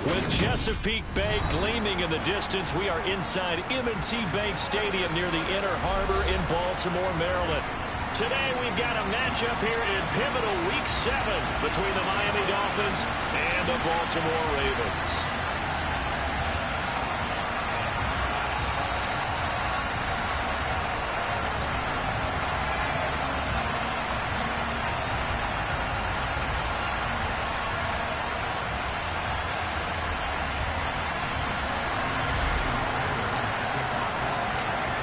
With Chesapeake Bay gleaming in the distance, we are inside M&T Bank Stadium near the Inner Harbor in Baltimore, Maryland. Today we've got a matchup here in pivotal Week 7 between the Miami Dolphins and the Baltimore Ravens.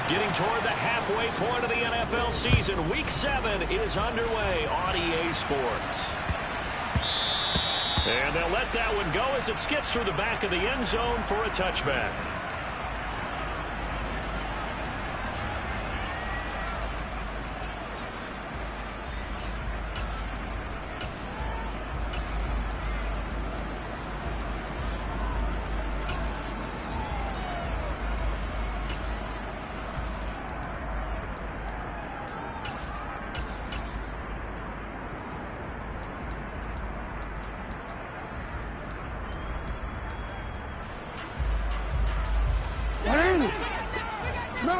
Getting toward the halfway point of the NFL season, Week 7 is underway on EA Sports. And they'll let that one go as it skips through the back of the end zone for a touchback.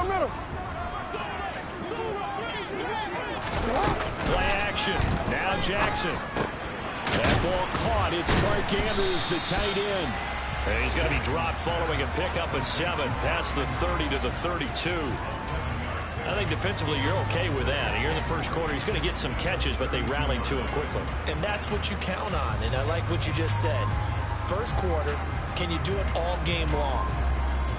Middle. Play action. Now Jackson. That ball caught. It's Mark Andrews, the tight end. And he's going to be dropped following a pickup of 7 past the 30 to the 32. I think defensively you're okay with that. Here in the first quarter, he's going to get some catches, but they rallied to him quickly. And that's what you count on, and I like what you just said. First quarter, can you do it all game long?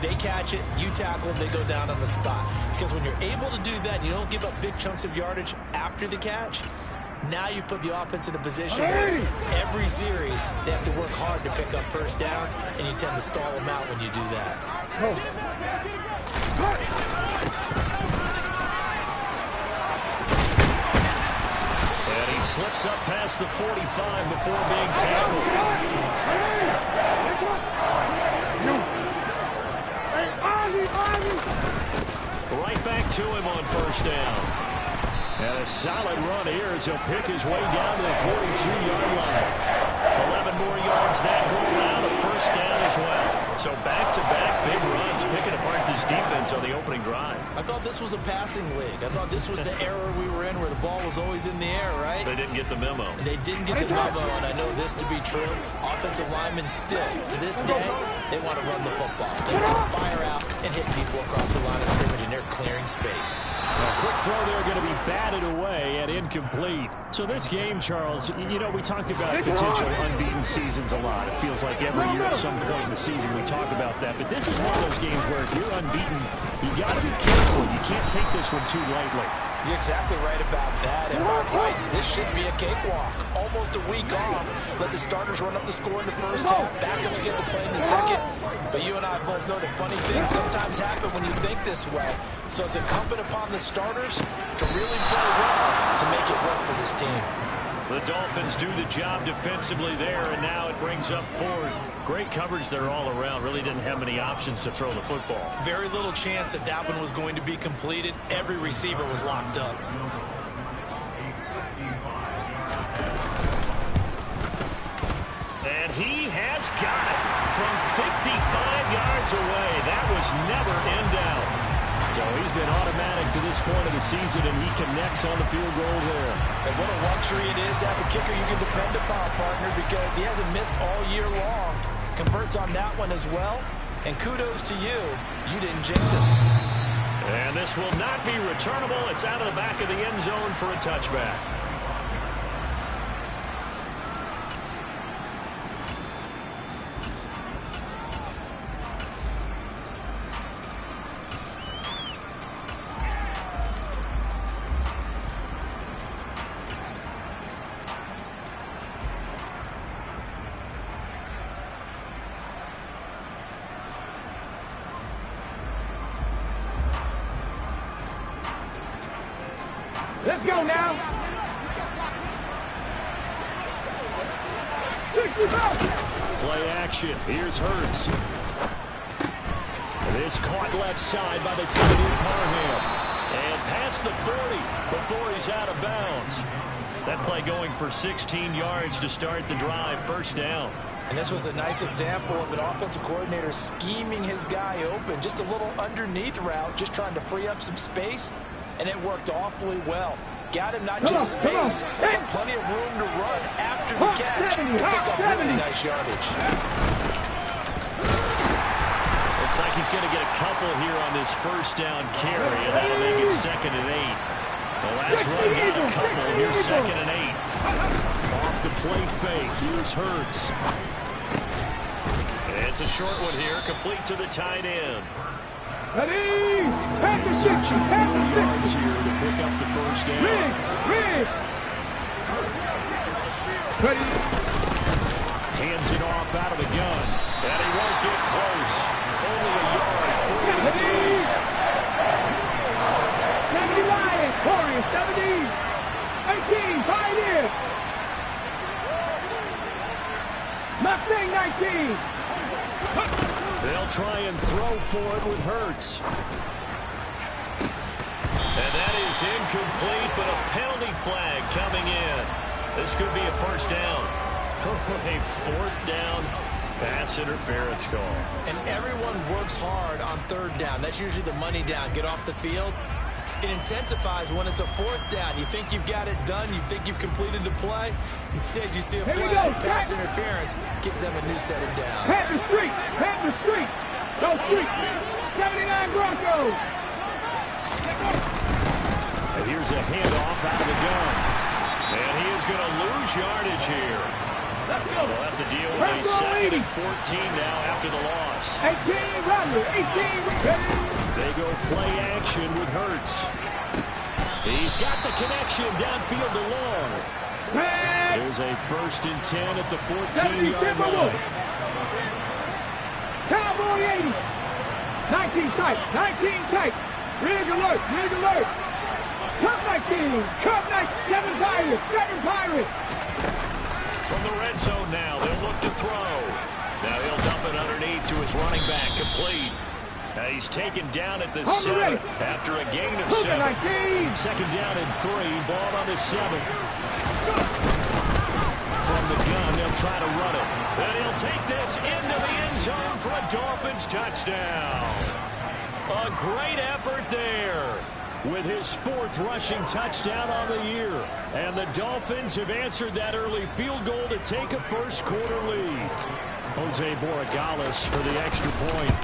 They catch it, you tackle, they go down on the spot. Because when you're able to do that, you don't give up big chunks of yardage after the catch. Now you put the offense in a position where every series they have to work hard to pick up first downs, and you tend to stall them out when you do that. And he slips up past the 45 before being tackled. Right back to him on first down. And a solid run here as he'll pick his way down to the 42-yard line. 11 more yards that go around, a first down as well. So back-to-back big runs, picking apart this defense on the opening drive. I thought this was a passing league. I thought this was the era we were in where the ball was always in the air, right? They didn't get the memo. They didn't get the memo, and I know this to be true. Offensive linemen still, to this day, they want to run the football. They want to fire out and hit people across the line of scrimmage, and they're clearing space. A quick throw there going to be batted away and incomplete. So this game, Charles, you know, we talk about potential unbeaten seasons a lot. It feels like every year at some point in the season we talk about that. But this is one of those games where if you're unbeaten, you got to be careful. You can't take this one too lightly. You're exactly right about that. And by rights, this should be a cakewalk. Almost a week off. Let the starters run up the score in the first half. Backups get to play in the second. But you and I both know that funny things sometimes happen when you think this way. So it's incumbent upon the starters to really play well to make it work for this team. The Dolphins do the job defensively there, and now it brings up fourth. Great coverage there all around. Really didn't have many options to throw the football. Very little chance that that one was going to be completed. Every receiver was locked up. And he has got it from 55 yards away. That was never in doubt. So he's been automatic to this point of the season, and he connects on the field goal there. And what a luxury it is to have a kicker you can depend upon, partner, because he hasn't missed all year long. Converts on that one as well. And kudos to you. You didn't jinx it. And this will not be returnable. It's out of the back of the end zone for a touchback. Let's go now. Play action. Here's Hurts. This caught left side by the tight end Parham. And past the 40 before he's out of bounds. That play going for 16 yards to start the drive. First down. And this was a nice example of an offensive coordinator scheming his guy open. Just a little underneath route, just trying to free up some space, and it worked awfully well. Got him not just space, but plenty of room to run after the catch to pick up really nice yardage. Looks like he's going to get a couple here on this first down carry, and that'll make it 2nd and 8. The last run got a couple. Here's 2nd and 8. Off the play fake. Here's Hurts. It's a short one here, complete to the tight end. Ready? Pass the Searching 4 yards here to pick up the first down. Ready? Hands it off out of the gun, and he won't get close. Only a yard. 70. 70 Lions. Warriors. 70. 18. Fight in. Mustang 19. They'll try and throw for it with Hurts. And that is incomplete, but a penalty flag coming in. This could be a first down. A 4th down pass interference call. And everyone works hard on 3rd down. That's usually the money down. Get off the field. It intensifies when it's a 4th down. You think you've got it done. You think you've completed the play. Instead, you see a flag. Pass interference gives them a new set of downs. Pat the street. Pat the street. Go street. 79 Broncos. And here's a handoff out of the gun. And he is going to lose yardage here. They'll have to deal with a 2nd and 14 now after the loss. 18 Rodney. 18. They go play action with Hurts. He's got the connection downfield to Long. There's a 1st and 10 at the 14-yard line. Cowboy 80. 19 tight. 19 tight. Rig alert. Rig alert. Cup 19. Cup 19. 7 Pirates. 7 Pirates. From the red zone now, they'll look to throw. Now he'll dump it underneath to his running back, complete. He's taken down at the 7 after a gain of 7. 2nd down and 3, ball on the 7. From the gun, they'll try to run it. And he'll take this into the end zone for a Dolphins touchdown. A great effort there with his 4th rushing touchdown on the year. And the Dolphins have answered that early field goal to take a first-quarter lead. Jose Borregales for the extra point.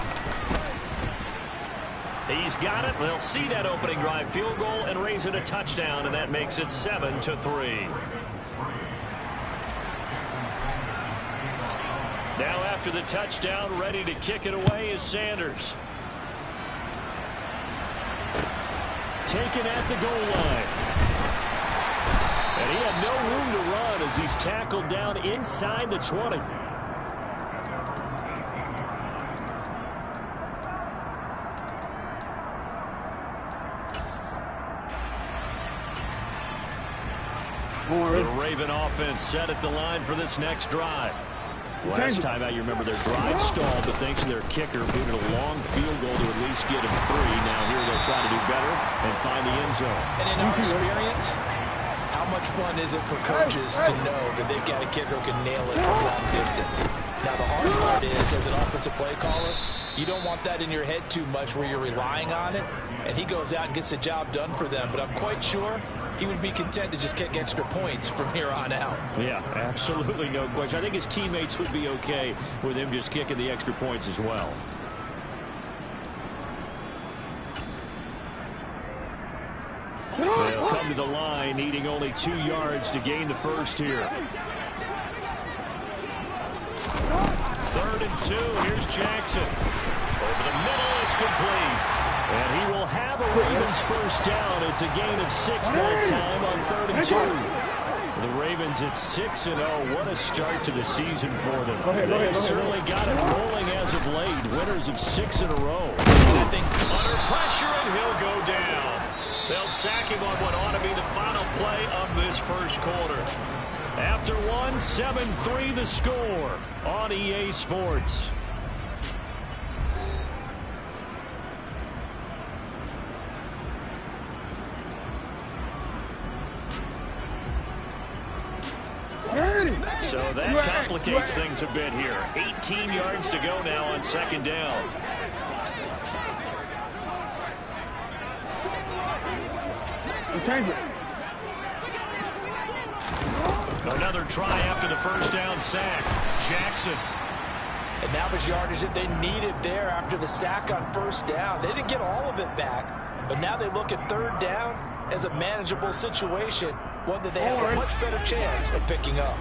He's got it. They'll see that opening drive field goal and raise it a touchdown, and that makes it 7-3. Now after the touchdown, ready to kick it away is Sanders. Taken at the goal line. And he had no room to run as he's tackled down inside the 20. The Raven offense set at the line for this next drive. Last time out, you remember their drive stalled, but thanks to their kicker, needed a long field goal to at least get him 3. Now here they'll try to do better and find the end zone. And in our experience, how much fun is it for coaches to know that they've got a kicker who can nail it from long distance? Now the hard part is, as an offensive play caller, you don't want that in your head too much where you're relying on it, and he goes out and gets the job done for them. But I'm quite sure he would be content to just kick extra points from here on out. Yeah, absolutely no question. I think his teammates would be okay with him just kicking the extra points as well. They'll come to the line, needing only 2 yards to gain the first here. 3rd and 2. Here's Jackson. Over the middle, it's complete. And he will have a Ravens first down. It's a gain of 6 that time on 3rd and 2. The Ravens at 6-0. What a start to the season for them. They've certainly got it rolling as of late. Winners of 6 in a row. I think under pressure, and he'll go down. They'll sack him on what ought to be the final play of this first quarter. After 1, 7-3 the score on EA Sports. So that complicates things a bit here. 18 yards to go now on second down. Change it. Another try after the first down sack. Jackson. And that was yardage that they needed there after the sack on first down. They didn't get all of it back, but now they look at third down as a manageable situation, one that they have a much better chance of picking up.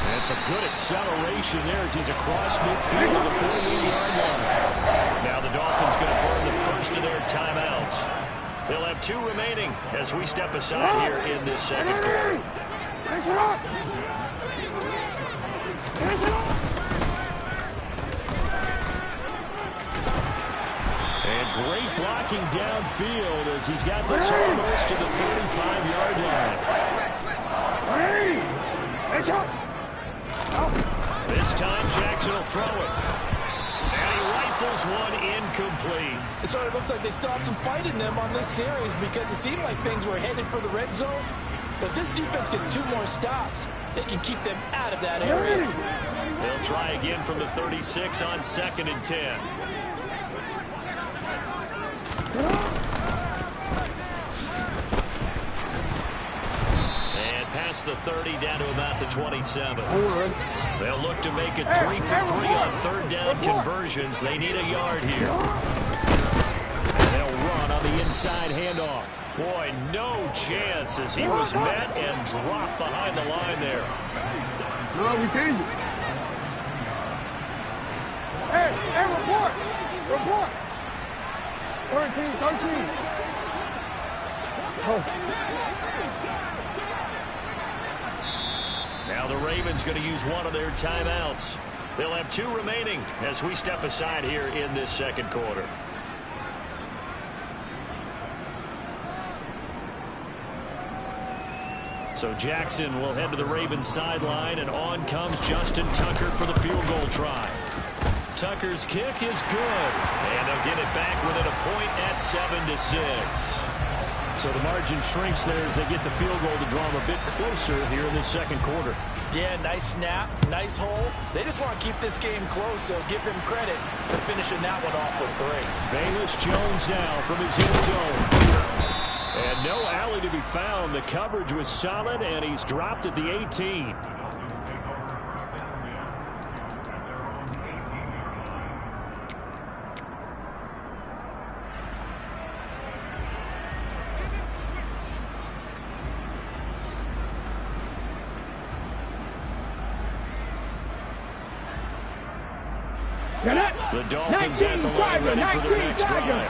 That's a good acceleration there as he's across midfield to the 48-yard line. Now the Dolphins going to burn the first of their timeouts. They'll have 2 remaining as we step aside here in this second quarter. And great blocking downfield as he's got this almost to the 35-yard line. This time Jackson will throw it. And he rifles one incomplete. It sort of looks like they still have some fight in them on this series because it seemed like things were headed for the red zone. But if this defense gets 2 more stops, they can keep them out of that area. They'll try again from the 36 on 2nd and 10. And past the 30 down to about the 27. They'll look to make it 3 for 3 on third down conversions. They need a yard here. And they'll run on the inside handoff. Boy, no chance as he was met and dropped behind the line there. No, we change it. Hey, report. Report. 13. Oh. Now the Ravens going to use one of their timeouts. They'll have 2 remaining as we step aside here in this second quarter. So Jackson will head to the Ravens sideline, and on comes Justin Tucker for the field goal try. Tucker's kick is good, and they'll get it back within a point at 7-6. So the margin shrinks there as they get the field goal to draw them a bit closer here in this second quarter. Yeah, nice snap, nice hole. They just want to keep this game close, so give them credit for finishing that one off with 3. Velus Jones now from his end zone. And no alley to be found. The coverage was solid, and he's dropped at the 18. The Dolphins at the line ready for their next drive.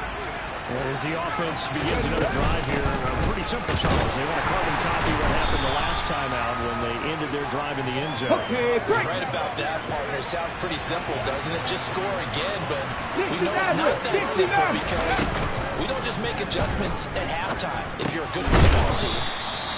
As the offense begins another drive here, pretty simple, Charles. They want to carbon copy what happened the last time out when they ended their drive in the end zone. You're right about that, partner. Sounds pretty simple, doesn't it? Just score again, but we know it's not that simple because we don't just make adjustments at halftime if you're a good football team.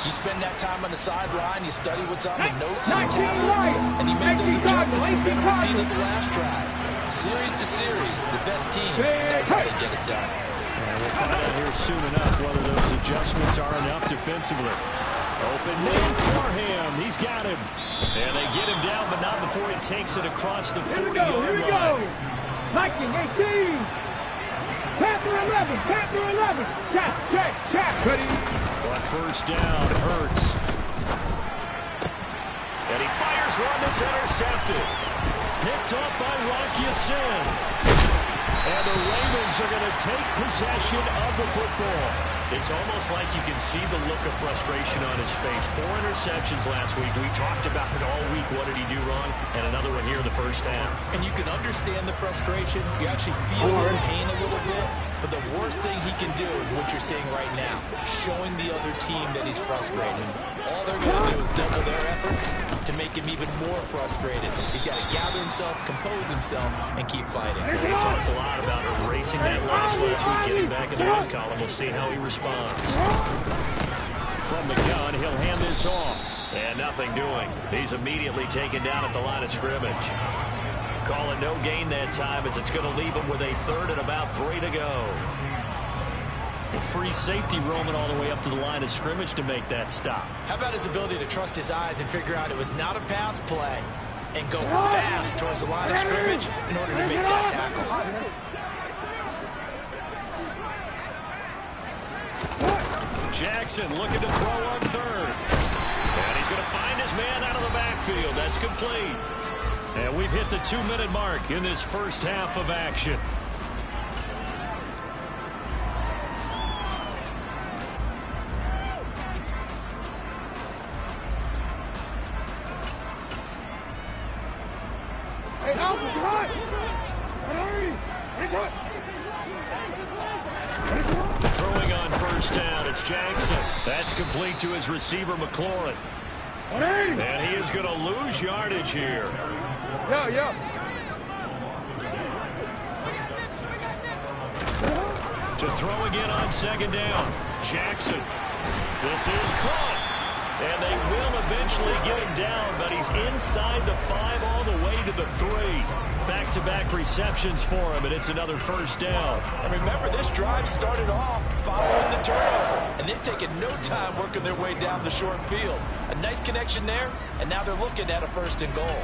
You spend that time on the sideline, you study what's on the notes and the tablets, and you make those adjustments we've been repeated the last drive. Series to series, the best teams, that's how they get it done. And we'll find out here soon enough whether those adjustments are enough defensively. Open man, Parham, he's got him. And they get him down, but not before he takes it across the 40-yard line. Viking 18. Panther 11, Panther 11. Check. Ready. On first down, Hurts. And he fires one that's intercepted. Picked up by Rocky Sin. And the Ravens are going to take possession of the football. It's almost like you can see the look of frustration on his face. 4 interceptions last week. We talked about it all week. What did he do wrong? And another one here in the first half. And you can understand the frustration. You actually feel his pain a little bit. But the worst thing he can do is what you're seeing right now, showing the other team that he's frustrated. All they're going to do is double their efforts to make him even more frustrated. He's got to gather himself, compose himself, and keep fighting. We talked a lot about erasing that loss last week, getting back in the win column. We'll see how he responds. From the gun, he'll hand this off. And nothing doing. He's immediately taken down at the line of scrimmage. call it no gain that time as it's going to leave him with a third and about 3 to go. A free safety roaming all the way up to the line of scrimmage to make that stop. How about his ability to trust his eyes and figure out it was not a pass play and go fast towards the line of scrimmage in order to make that tackle. Jackson looking to throw on third. And he's going to find his man out of the backfield. That's complete. And we've hit the 2-minute mark in this first half of action. Throwing on first down, it's Jackson. That's complete to his receiver, McLaurin. And he is going to lose yardage here. To throw again on second down. Jackson. This is caught. And they will eventually get him down, but he's inside the 5 all the way to the 3. Back-to-back receptions for him, and it's another first down. And remember, this drive started off following the turnover, and they've taken no time working their way down the short field. A nice connection there, and now they're looking at a 1st and goal.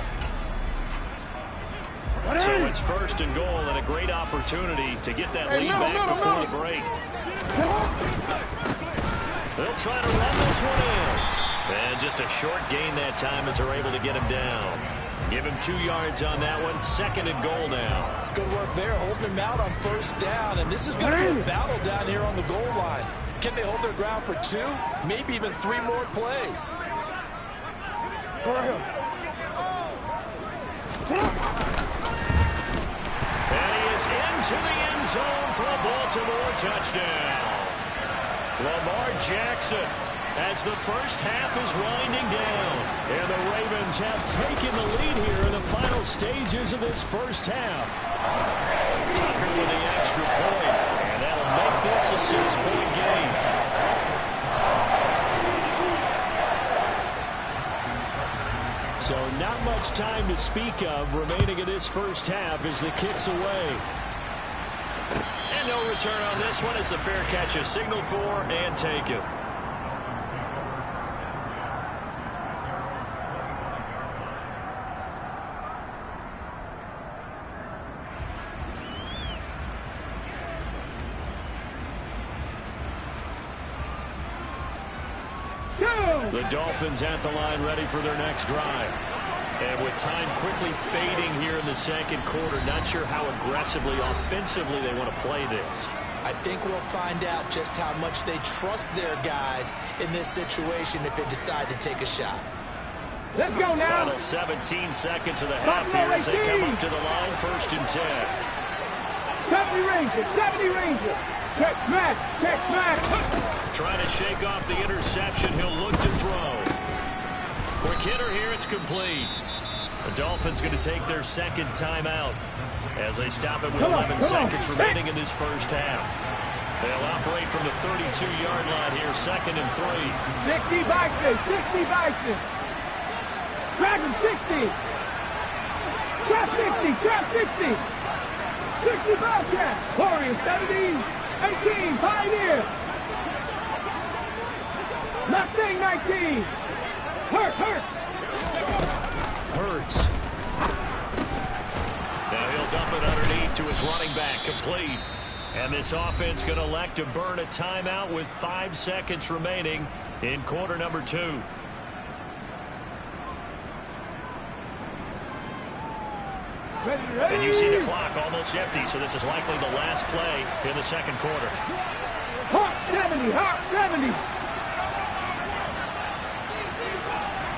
So it's 1st and goal, and a great opportunity to get that lead back before the break. They'll try to run this one in. And just a short gain that time as they're able to get him down. Give him 2 yards on that one. 2nd and goal now. Good work there, holding him out on first down. And this is going to be a battle down here on the goal line. Can they hold their ground for 2, maybe even 3 more plays? And he is into the end zone for a Baltimore touchdown. Lamar Jackson, as the first half is winding down. And the Ravens have taken the lead here in the final stages of this first half. Tucker with the extra point, and that'll make this a 6-point game. So not much time to speak of remaining in this first half as the kick's away. And no return on this one as the fair catch is signaled for and taken. The Dolphins at the line ready for their next drive. And with time quickly fading here in the second quarter, not sure how aggressively, offensively they want to play this. I think we'll find out just how much they trust their guys in this situation if they decide to take a shot. Let's go now. Final 17 seconds of the half here as they come up to the line, 1st and 10. 70 Rangers. Catch match. Trying to shake off the interception. He'll look to throw. Quick hitter here. It's complete. The Dolphins going to take their 2nd timeout as they stop it with 11 seconds remaining in this first half. They'll operate from the 32-yard line here, 2nd and 3. 60 Bison. Drag him 60. Trap 60. 60 Bobcat. Warriors 70. 18, Pioneer. Mustang 19. Hurts. Now he'll dump it underneath to his running back, complete. And this offense going to elect to burn a timeout with 5 seconds remaining in quarter number 2. And you see the clock almost empty, so this is likely the last play in the second quarter. Hawk 70.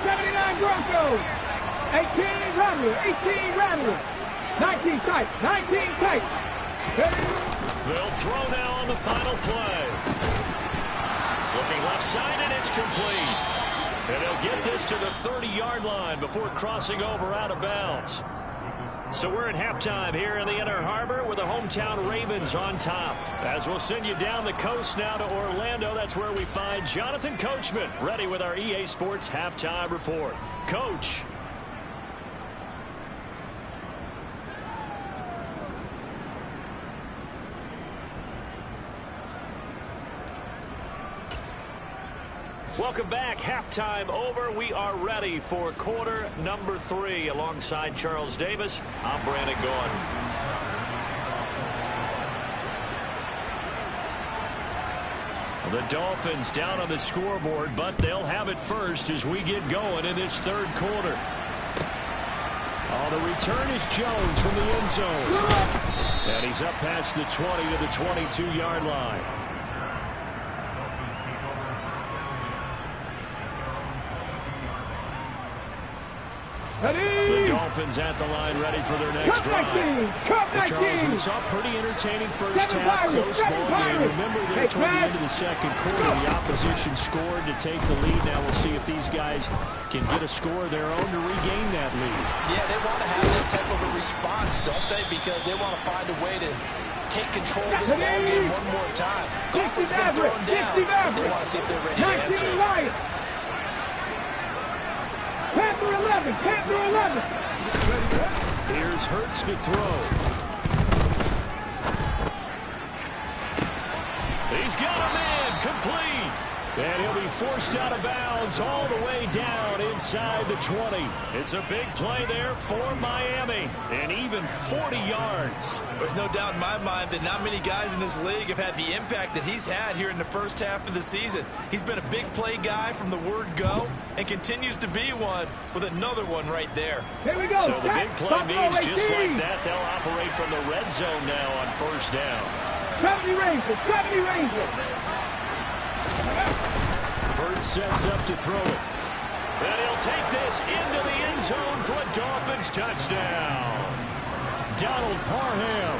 79 Broncos. 18 Rattler. 19 tight. They'll throw now on the final play. Looking left side, and it's complete. And they'll get this to the 30-yard line before crossing over out of bounds. So we're at halftime here in the Inner Harbor with the hometown Ravens on top. As we'll send you down the coast now to Orlando, that's where we find Jonathan Coachman ready with our EA Sports Halftime Report. Coach. Welcome back. Halftime over. We are ready for quarter number 3. Alongside Charles Davis, I'm Brandon Gaudin. The Dolphins down on the scoreboard, but they'll have it first as we get going in this third quarter. Oh, the return is Jones from the end zone. And he's up past the 20 to the 22-yard line. The Dolphins at the line, ready for their next drive. Charles, we saw a pretty entertaining first half, close ball game. Remember there toward the end of the second quarter, the opposition scored to take the lead. Now we'll see if these guys can get a score of their own to regain that lead. Yeah, they want to have that type of a response, don't they? Because they want to find a way to take control of this ball game one more time. Dolphins been thrown down. They want to see if they're ready to answer. Panther 11, Panther 11. Here's Hurts to throw. He's got a man, complete. And he'll be forced out of bounds all the way down inside the 20. It's a big play there for Miami. And even 40 yards. There's no doubt in my mind that not many guys in this league have had the impact that he's had here in the first half of the season. He's been a big play guy from the word go and continues to be one with another one right there. Here we go. So the big play means just like that, they'll operate from the red zone now on first down. 70 Rangers, 70 Rangers. Bird sets up to throw it. And he'll take this into the end zone for a Dolphins touchdown. Donald Parham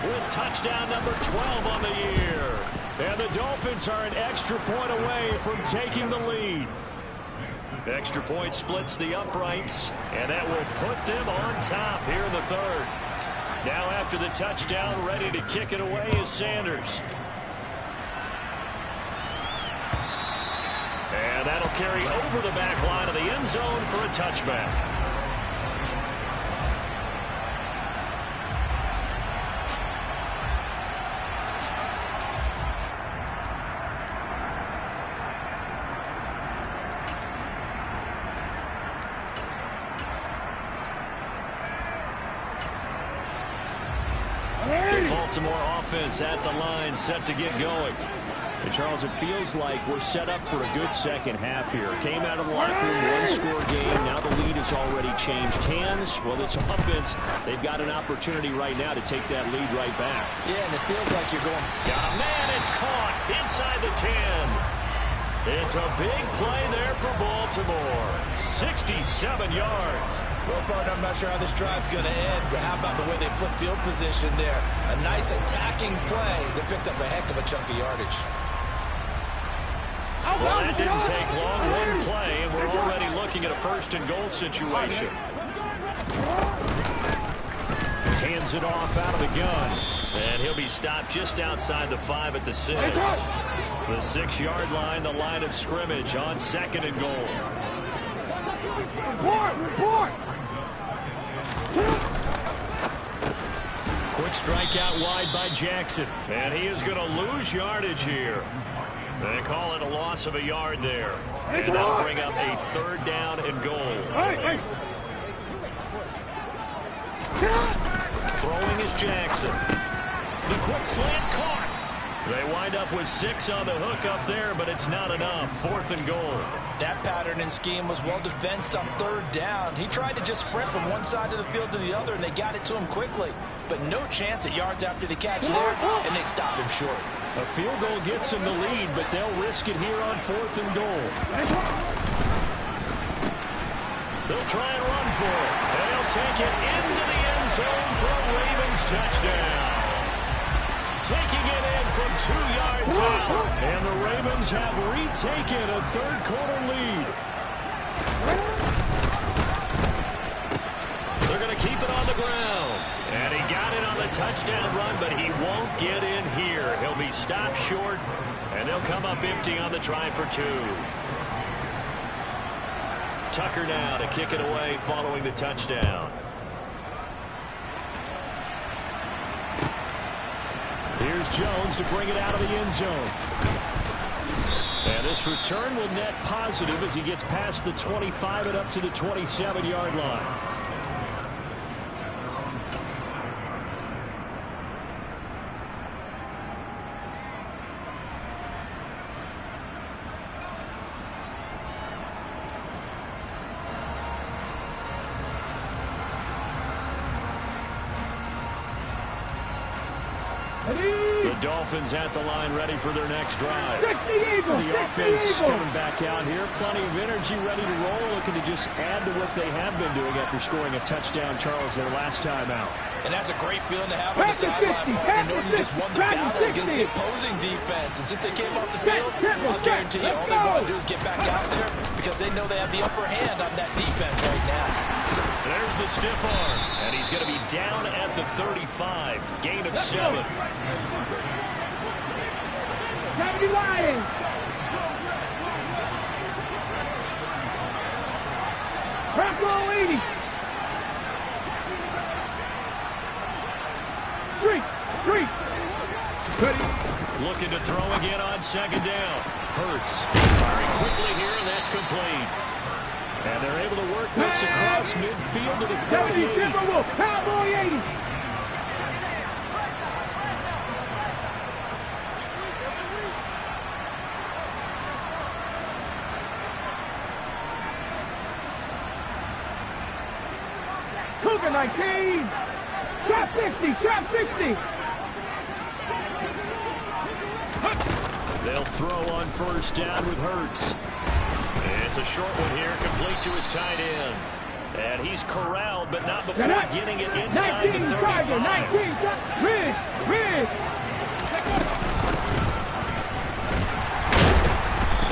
with touchdown number 12 on the year. And the Dolphins are an extra point away from taking the lead. Extra point splits the uprights, and that will put them on top here in the third. Now after the touchdown, ready to kick it away is Sanders. And that'll carry over the back line of the end zone for a touchback. The Baltimore offense at the line, set to get going. And Charles, it feels like we're set up for a good second half here. Came out of the locker room, one-score game. Now the lead has already changed hands. Well, this offense, they've got an opportunity right now to take that lead right back. Yeah, and it feels like you're going. Got a man, it's caught inside the 10. It's a big play there for Baltimore. 67 yards. Well, partner, I'm not sure how this drive's going to end, but how about the way they flip field position there? A nice attacking play that picked up a heck of a chunk of yardage. Well, that didn't take long. One play, and we're already looking at a first-and-goal situation. Hands it off out of the gun. And he'll be stopped just outside the 5 at the 6. The 6-yard line, the line of scrimmage on second and goal. Report! Quick strike out wide by Jackson. And he is going to lose yardage here. They call it a loss of a yard there. And that'll bring up a third down and goal. Throwing is Jackson. The quick slant caught. They wind up with 6 on the hook up there, but it's not enough. Fourth and goal. That pattern and scheme was well defensed on third down. He tried to just sprint from one side of the field to the other, and they got it to him quickly. But no chance at yards after the catch there, and they stopped him short. A field goal gets them the lead, but they'll risk it here on fourth and goal. They'll try and run for it. And they'll take it into the end zone for a Ravens touchdown. Taking it in from 2 yards out. And the Ravens have retaken a third-quarter lead. They're going to keep it on the ground. And he got it on the touchdown run, but he won't get in here. He'll be stopped short, and they'll come up empty on the try for 2. Tucker now to kick it away following the touchdown. Here's Jones to bring it out of the end zone. And this return will net positive as he gets past the 25 and up to the 27-yard line. The Dolphins at the line ready for their next drive. The offense coming back out here. Plenty of energy ready to roll. Looking to just add to what they have been doing after scoring a touchdown, Charles, their last time out. And that's a great feeling to have on the sideline, partner, knowing you just won the battle against the opposing defense. And since they came off the field, I'll guarantee you all they want to do is get back out there because they know they have the upper hand on that defense right now. There's the stiff arm, and he's going to be down at the 35. Gain of 7. 70 Lions. Bronco 80. 3. Looking to throw again on second down. Hurts firing quickly here, and that's complete. And they're able to work this across midfield to the 70 Timberwolf, Cowboy 80. Cougar 19. Trap 60. They'll throw on first down with Hurts. It's a short one here, complete to his tight end. And he's corralled, but not before getting it inside the 35. 19, Ridge.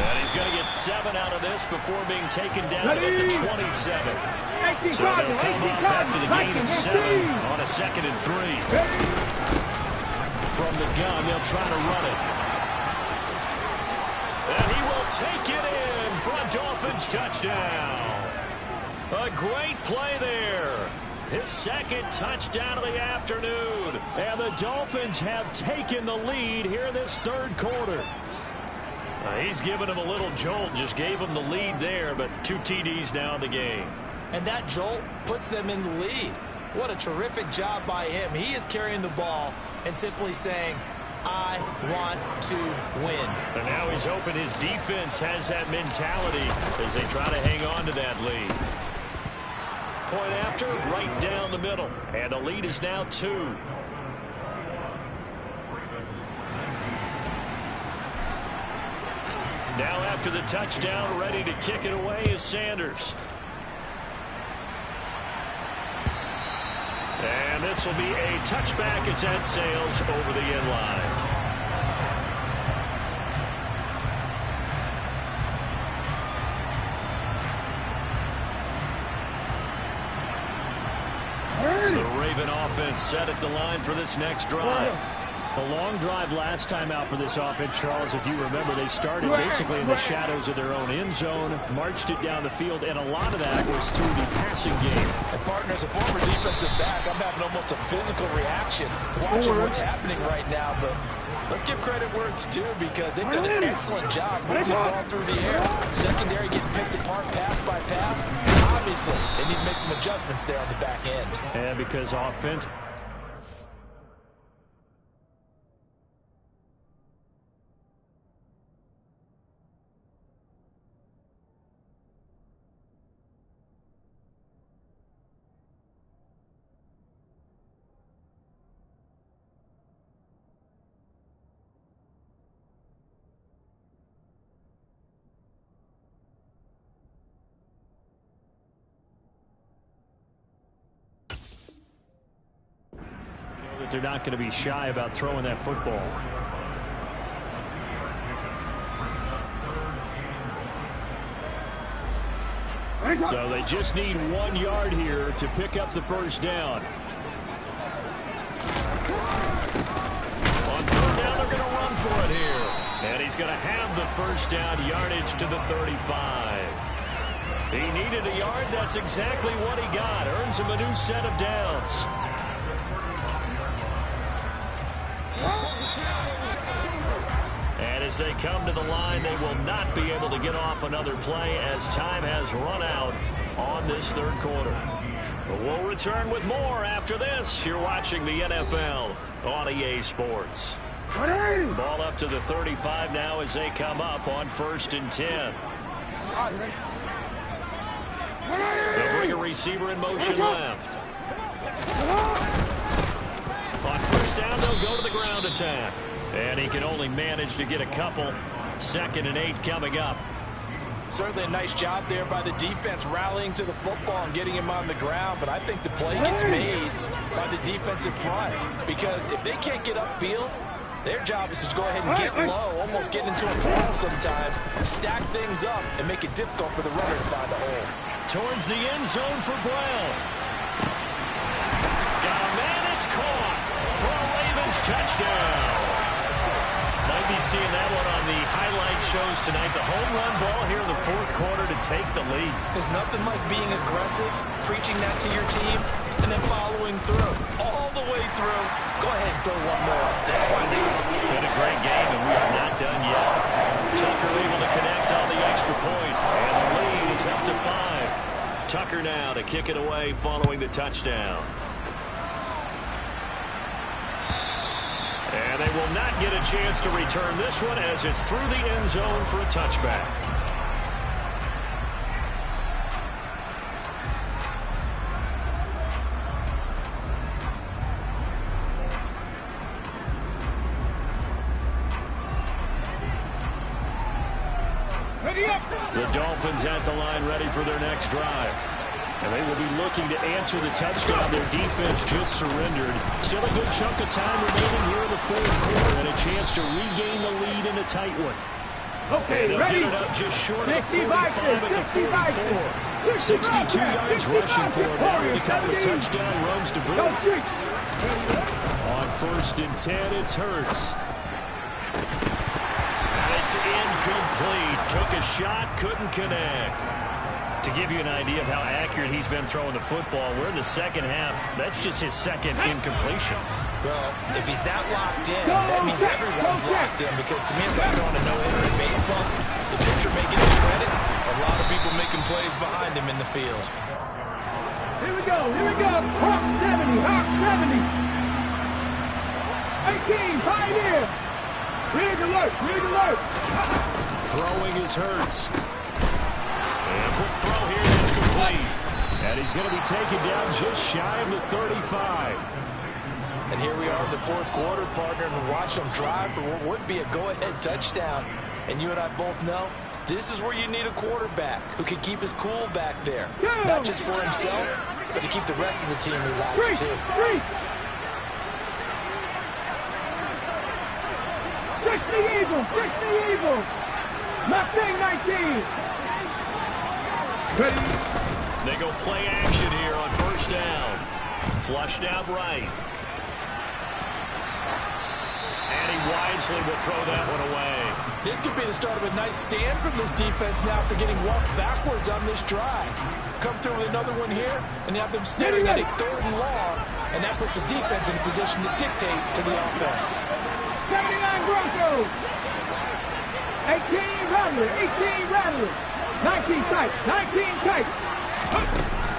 And he's going to get 7 out of this before being taken down at the 27. So they'll come up after the gain of 7 on a 2nd and 3. From the gun, they'll try to run it. And he will take it in for a Dolphins touchdown. A great play there. His 2nd touchdown of the afternoon. And the Dolphins have taken the lead here in this 3rd quarter. He's given him a little jolt, just gave him the lead there, but 2 TDs now in the game. And that jolt puts them in the lead. What a terrific job by him. He is carrying the ball and simply saying, I want to win. And now he's hoping his defense has that mentality as they try to hang on to that lead. Point after, right down the middle. And the lead is now 2. Now after the touchdown, ready to kick it away is Sanders. And this will be a touchback as that sails over the end line. The Raven offense set at the line for this next drive. A long drive last time out for this offense, Charles. If you remember, they started basically in the shadows of their own end zone, marched it down the field, and a lot of that was through the passing game. And partner, as a former defensive back, I'm having almost a physical reaction watching what's happening right now. But let's give credit where it's due because they've done an excellent job moving the ball through the air. Secondary getting picked apart pass by pass. Obviously, they need to make some adjustments there on the back end. And because offense... They're not going to be shy about throwing that football. So they just need 1 yard here to pick up the first down. On 3rd down, they're going to run for it here. And he's going to have the first down yardage to the 35. He needed a yard. That's exactly what he got. Earns him a new set of downs. As they come to the line, they will not be able to get off another play as time has run out on this third quarter. But we'll return with more after this. You're watching the NFL on EA Sports. Ball up to the 35 now as they come up on 1st and 10. They'll bring a receiver in motion left. On 1st down, they'll go to the ground attack. And he can only manage to get a couple. 2nd and 8 coming up. Certainly a nice job there by the defense rallying to the football and getting him on the ground. But I think the play gets made by the defensive front. Because if they can't get upfield, their job is to go ahead and get low, almost get into a ball sometimes, stack things up, and make it difficult for the runner to find a hole. Towards the end zone for Brown. Got a man, it's caught for a Ravens touchdown. Might be seeing that one on the highlight shows tonight. The home run ball here in the 4th quarter to take the lead. There's nothing like being aggressive, preaching that to your team, and then following through. All the way through. Go ahead and throw one more up there. Why not? Been a great game, and we are not done yet. Tucker able to connect on the extra point, and the lead is up to 5. Tucker now to kick it away following the touchdown. And they will not get a chance to return this one as it's through the end zone for a touchback. The Dolphins at the line ready for their next drive. And they will be looking to answer the touchdown their defense just surrendered. Still a good chunk of time remaining here in the 4th quarter and a chance to regain the lead in a tight one. Okay, and they'll ready. get it up just short of the 45 at the 44. 62 yards rushing for him now to become a touchdown. Runs to boot. On 1st and 10, it's Hurts. And it's incomplete. Took a shot, couldn't connect. To give you an idea of how accurate he's been throwing the football, we're in the 2nd half. That's just his 2nd incompletion. Well, if he's that locked in, that means everyone's locked in, because to me it's like throwing a no-hitter in baseball. The pitcher may get the credit, a lot of people making plays behind him in the field. Here we go, here we go. Hawk 70, Hawk 70. 18, pioneer. Rig alert, rig alert. Throwing is Hurts. And a quick throw here that's complete. And he's going to be taken down just shy of the 35. And here we are in the 4th quarter, partner, and watch them drive for what would be a go-ahead touchdown. And you and I both know this is where you need a quarterback who can keep his cool back there. Not just for himself, but to keep the rest of the team relaxed, too. 60 Eagles, 60 Eagles. Mustang 19. Ready. They go play action here on 1st down. Flushed out right. And he wisely will throw that one away. This could be the start of a nice stand from this defense now after getting walked backwards on this drive. Come through with another one here, and you have them staring at a 3rd and long, and that puts the defense in a position to dictate to the offense. 79 Broncos. 18 Rattlers, 18 Rattlers. 19 tight, 19 tight.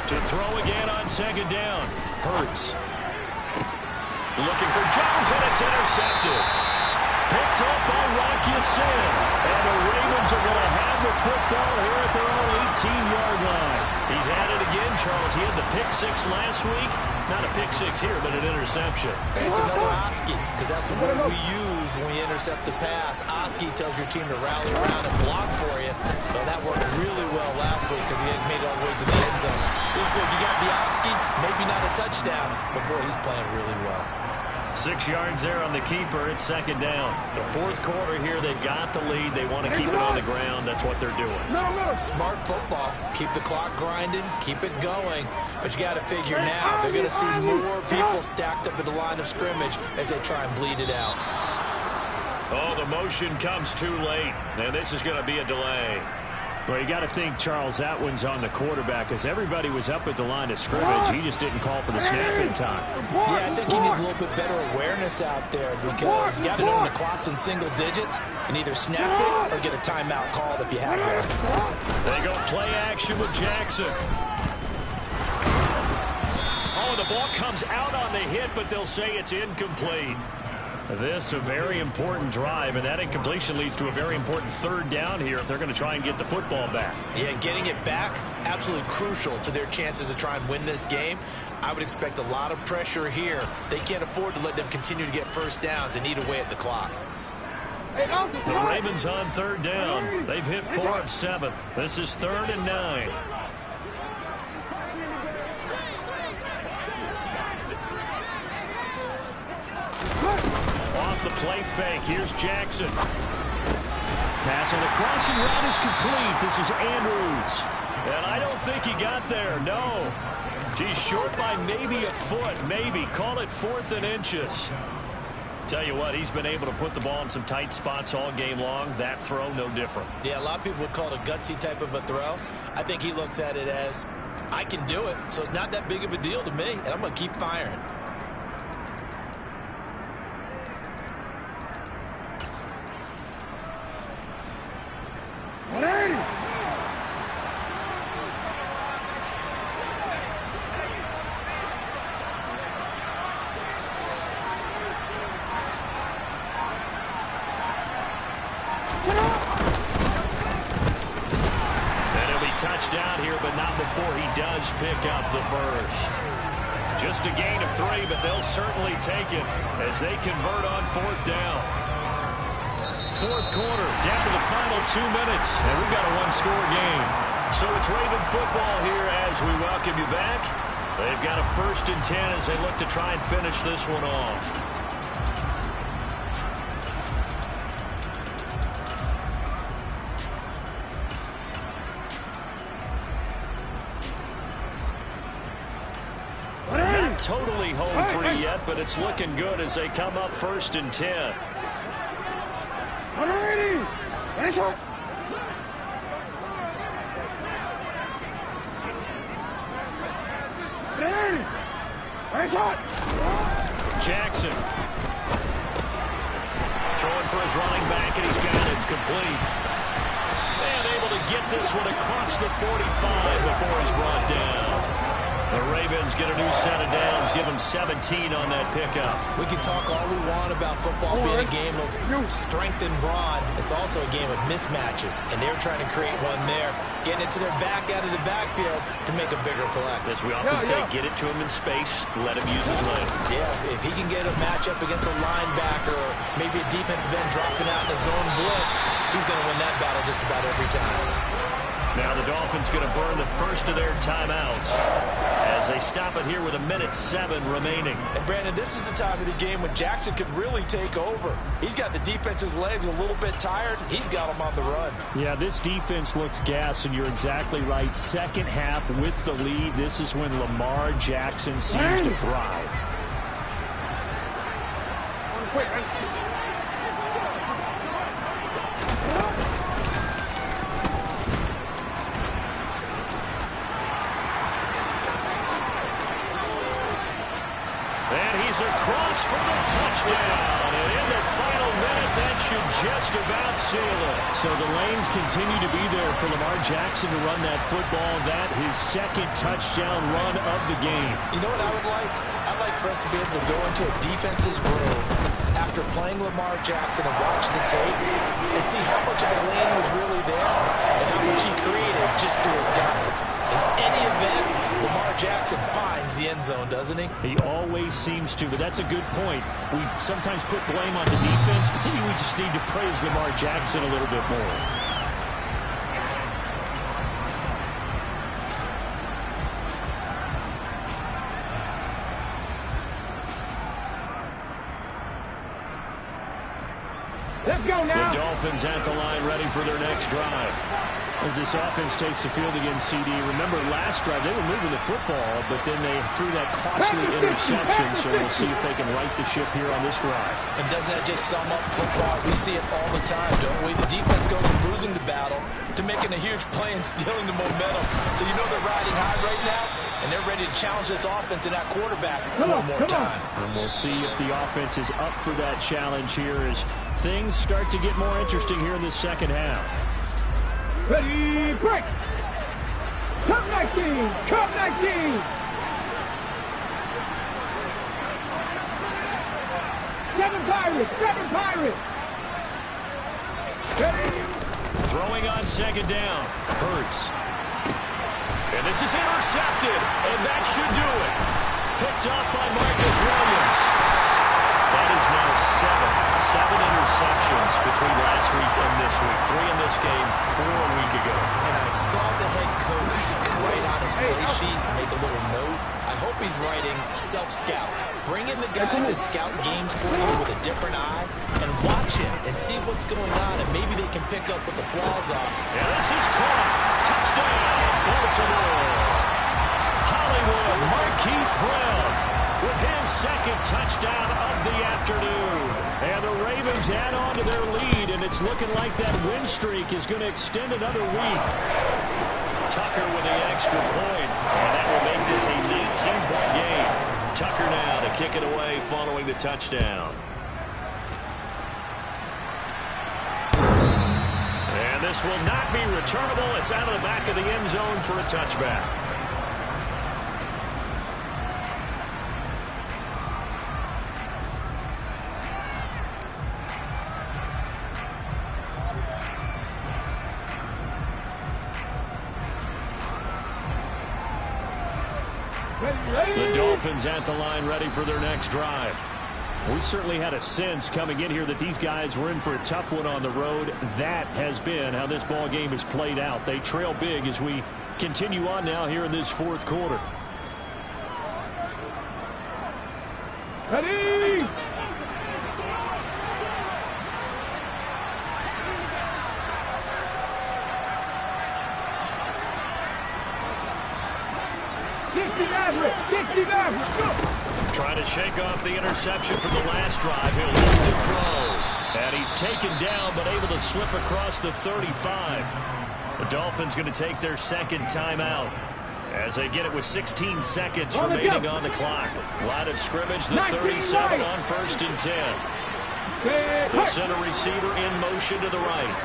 To throw again on 2nd down. Hurts. Looking for Jones, and it's intercepted. Picked up by Rocky Sin. And the Ravens are going to have the football here at their own 18-yard line. He's at it again, Charles. He had the pick 6 last week. Not a pick 6 here, but an interception. It's another Oski, because that's the word we use when we intercept the pass. Oski tells your team to rally around and block for you. Well, that worked really well last week because he had made it all the way to the end zone. This week, you got the Oski, maybe not a touchdown, but boy, he's playing really well. 6 yards there on the keeper. It's 2nd down. The 4th quarter here, they've got the lead. They want to keep it on the ground. That's what they're doing. Smart football. Keep the clock grinding. Keep it going. But you got to figure now, they're going to see more people stacked up at the line of scrimmage as they try and bleed it out. Oh, the motion comes too late. And this is going to be a delay. Well, you got to think, Charles, that one's on the quarterback as everybody was up at the line of scrimmage. He just didn't call for the snap in time. Yeah, I think he needs a little bit better awareness out there because you got to know when the clock's in single digits and either snap it or get a timeout called if you have one. They go play action with Jackson. Oh, the ball comes out on the hit, but they'll say it's incomplete. This a very important drive, and that incompletion leads to a very important third down here if they're going to try and get the football back. Yeah, getting it back, absolutely crucial to their chances to try and win this game. I would expect a lot of pressure here. They can't afford to let them continue to get first downs and eat away at the clock. The Ravens on third down. They've hit 4 of 7. This is 3rd and 9. Off the play fake. Here's Jackson. Pass on the crossing route is complete. This is Andrews. And I don't think he got there. No. He's short by maybe a foot. Maybe. Call it 4th and inches. Tell you what, he's been able to put the ball in some tight spots all game long. That throw, no different. Yeah, a lot of people would call it a gutsy type of a throw. I think he looks at it as, I can do it, so it's not that big of a deal to me, and I'm going to keep firing. Touchdown here, but not before he does pick up the first. Just a gain of 3, but they'll certainly take it as they convert on 4th down. 4th quarter, down to the final 2 minutes, and we've got a one-score game. So it's Raven football here as we welcome you back. They've got a 1st and 10 as they look to try and finish this one off. Totally home free yet, but it's looking good as they come up 1st and 10. Jackson throwing for his running back, and he's got it complete. And able to get this one across the 45 before he's brought down. The Ravens get a new set of downs, give them 17 on that pickup. We can talk all we want about football being a game of strength and brawn. It's also a game of mismatches, and they're trying to create one there, getting it to their back out of the backfield to make a bigger play. As we often say, get it to him in space, let him use his leg. Yeah, if he can get a matchup against a linebacker or maybe a defensive end dropping out in a zone blitz, he's going to win that battle just about every time. Now the Dolphins going to burn the first of their timeouts as they stop it here with 1:07 remaining. And Brandon, this is the time of the game when Jackson could really take over. He's got the defense's legs a little bit tired. He's got them on the run. Yeah, this defense looks gassed, and you're exactly right. Second half with the lead, this is when Lamar Jackson seems to thrive. Across for the touchdown, and in the final minute, that should just about seal it. So the lanes continue to be there for Lamar Jackson to run that football. That his 2nd touchdown run of the game. You know what I would like? I'd like for us to be able to go into a defense's room after playing Lamar Jackson and watch the tape and see how much of a lane was really there and how much he created just through his guidance. In any event, Lamar Jackson finds the end zone, doesn't he? He always seems to, but that's a good point. We sometimes put blame on the defense. Maybe we just need to praise Lamar Jackson a little bit more. Let's go now. The Dolphins at the line ready for their next drive. As this offense takes the field against CD, remember last drive they were moving the football, but then they threw that costly interception, so we'll see if they can right the ship here on this drive. And doesn't that just sum up football? We see it all the time, don't we? The defense goes from losing the battle to making a huge play and stealing the momentum. So you know they're riding high right now, and they're ready to challenge this offense and that quarterback one more time. And we'll see if the offense is up for that challenge here as things start to get more interesting here in the second half. Ready, break. Come 19, come 19. 7 Pirates, 7 Pirates. Ready. Throwing on second down. Hurts. And this is intercepted, and that should do it. Picked up by Marcus Williams. That is now 7 interceptions between last week and this week. 3 in this game, 4 a week ago. And I saw the head coach write on his play sheet, make a little note. I hope he's writing self-scout. Bring in the guys to scout games for you with a different eye and watch him and see what's going on, and maybe they can pick up what the flaws are. Yeah, this is caught. Touchdown, Baltimore. Hollywood Marquise Brown with his second touchdown of the afternoon. And the Ravens add on to their lead, and it's looking like that win streak is going to extend another week. Tucker with the extra point, and that will make this a 19-point game. Tucker now to kick it away following the touchdown. And this will not be returnable. It's out of the back of the end zone for a touchback. The Dolphins at the line ready for their next drive. We certainly had a sense coming in here that these guys were in for a tough one on the road. That has been how this ball game has played out. They trail big as we continue on now here in this fourth quarter. Ready. Trying to shake off the interception from the last drive. He'll look to throw. And he's taken down, but able to slip across the 35. The Dolphins going to take their second timeout as they get it with 16 seconds remaining on the clock. Line of scrimmage, the 37 on 1st and 10. The center receiver in motion to the right.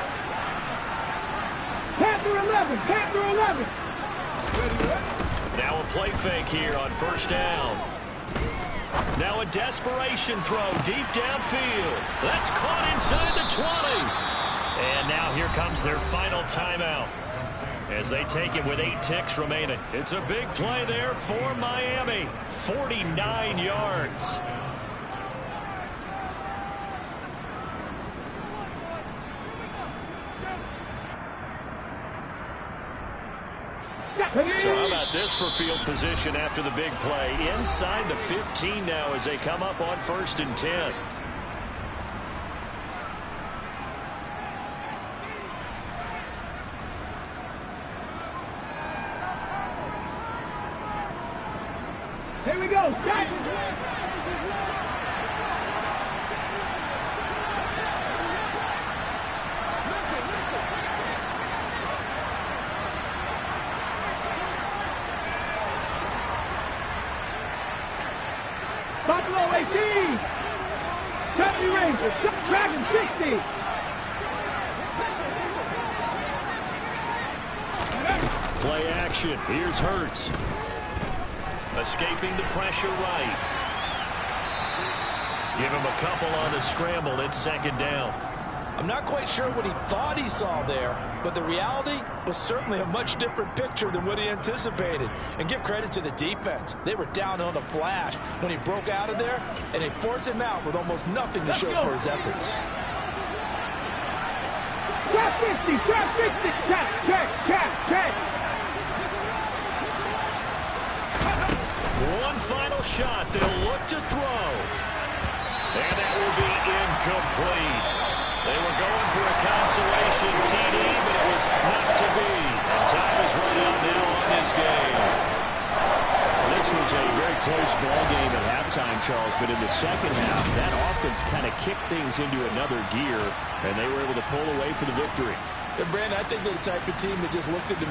Panther 11, Panther 11. Now a play fake here on 1st down. Now a desperation throw deep downfield. That's caught inside the 20. And now here comes their final timeout as they take it with 8 ticks remaining. It's a big play there for Miami. 49 yards. So how about this for field position after the big play? Inside the 15 now as they come up on 1st and 10. Here we go. Set. Buffalo 18. 70 Rangers. Dragon 60. Play action. Here's Hurts. Escaping the pressure right. Give him a couple on the scramble. It's 2nd down. I'm not quite sure what he thought he saw there, but the reality was certainly a much different picture than what he anticipated. And give credit to the defense. They were down on the flash when he broke out of there, and they forced him out with almost nothing to show for his efforts. Trap 50, trap 50, check. One final shot. They'll look to throw. And that will be incomplete. They were going for a consolation TD, but it was not to be. And time is run out now on this game. This was a very close ball game at halftime, Charles, but in the second half, that offense kind of kicked things into another gear, and they were able to pull away for the victory. And Brandon, I think they're the type of team that just looked at them